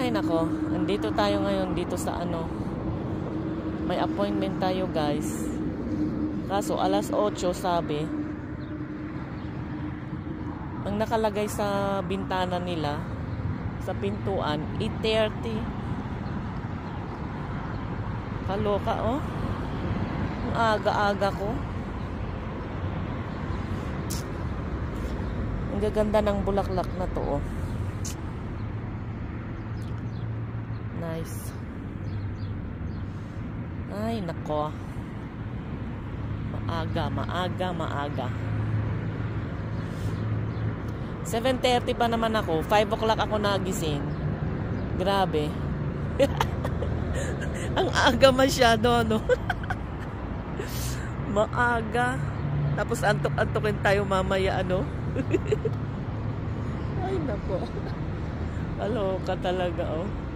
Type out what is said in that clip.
Ay nako, andito tayo ngayon dito sa ano. May appointment tayo guys. Kaso alas 8 sabi. Ang nakalagay sa bintana nila sa pintuan 8:30. Kaloka oh. Ang aga-aga ko. Ang gaganda ng bulaklak na to oh. Nice. Ay, nako. Maaga. 7:30 pa naman ako. 5 o'clock ako nagising. Grabe. Ang aga masyado, no? Maaga. Tapos antok-antokin tayo mamaya, ano? Ay, nako. Kaloka talaga, oh.